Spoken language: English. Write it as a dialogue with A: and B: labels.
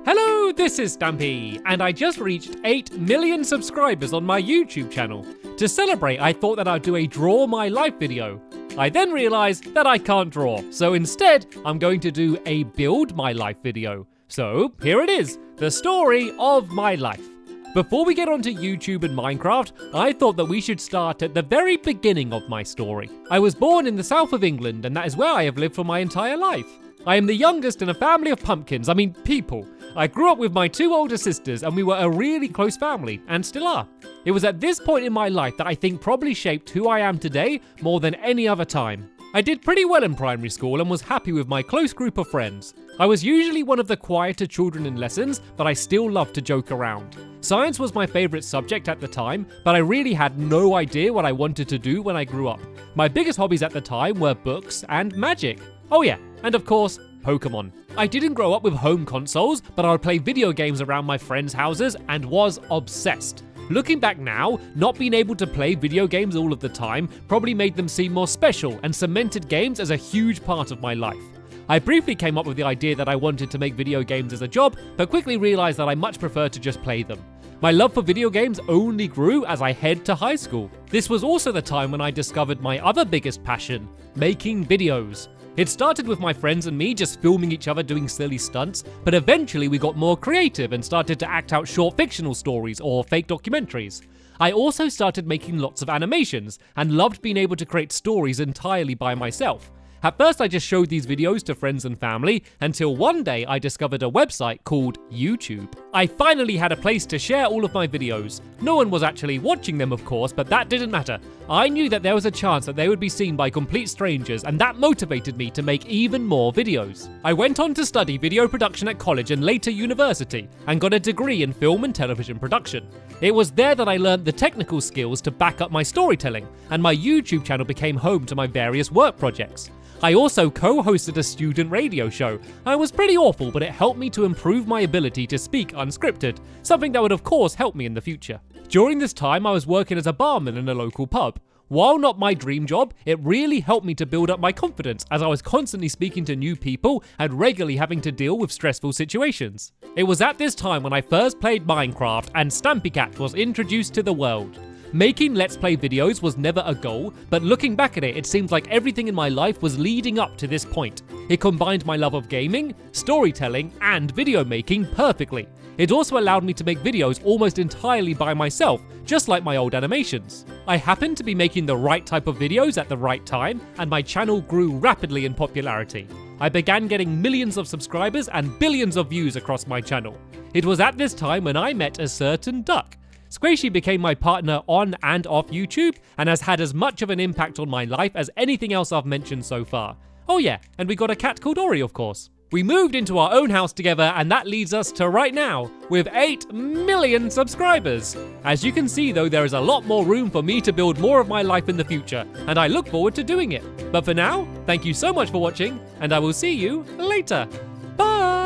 A: Hello, this is Stampy, and I just reached 8 million subscribers on my YouTube channel. To celebrate, I thought that I'd do a Draw My Life video. I then realised that I can't draw, so instead, I'm going to do a Build My Life video. So, here it is, the story of my life. Before we get onto YouTube and Minecraft, I thought that we should start at the very beginning of my story. I was born in the south of England, and that is where I have lived for my entire life. I am the youngest in a family of pumpkins, people. I grew up with my 2 older sisters, and we were a really close family, and still are. It was at this point in my life that I think probably shaped who I am today more than any other time. I did pretty well in primary school and was happy with my close group of friends. I was usually one of the quieter children in lessons, but I still loved to joke around. Science was my favourite subject at the time, but I really had no idea what I wanted to do when I grew up. My biggest hobbies at the time were books and magic. Oh yeah, and of course, Pokemon. I didn't grow up with home consoles, but I would play video games around my friends' houses and was obsessed. Looking back now, not being able to play video games all of the time probably made them seem more special and cemented games as a huge part of my life. I briefly came up with the idea that I wanted to make video games as a job, but quickly realised that I much prefer to just play them. My love for video games only grew as I head to high school. This was also the time when I discovered my other biggest passion, making videos. It started with my friends and me just filming each other doing silly stunts, but eventually we got more creative and started to act out short fictional stories or fake documentaries. I also started making lots of animations and loved being able to create stories entirely by myself. At first I just showed these videos to friends and family until one day I discovered a website called YouTube. I finally had a place to share all of my videos. No one was actually watching them, of course, but that didn't matter. I knew that there was a chance that they would be seen by complete strangers, and that motivated me to make even more videos. I went on to study video production at college and later university, and got a degree in film and television production. It was there that I learned the technical skills to back up my storytelling, and my YouTube channel became home to my various work projects. I also co-hosted a student radio show. I was pretty awful, but it helped me to improve my ability to speak unscripted, something that would of course help me in the future. During this time, I was working as a barman in a local pub. While not my dream job, it really helped me to build up my confidence as I was constantly speaking to new people and regularly having to deal with stressful situations. It was at this time when I first played Minecraft and Stampy Cat was introduced to the world. Making Let's Play videos was never a goal, but looking back at it, it seems like everything in my life was leading up to this point. It combined my love of gaming, storytelling, and video making perfectly. It also allowed me to make videos almost entirely by myself, just like my old animations. I happened to be making the right type of videos at the right time, and my channel grew rapidly in popularity. I began getting millions of subscribers and billions of views across my channel. It was at this time when I met a certain duck. Squishy became my partner on and off YouTube and has had as much of an impact on my life as anything else I've mentioned so far. Oh yeah, and we got a cat called Ori, of course. We moved into our own house together, and that leads us to right now, with 8 million subscribers. As you can see though, there is a lot more room for me to build more of my life in the future, and I look forward to doing it. But for now, thank you so much for watching, and I will see you later. Bye!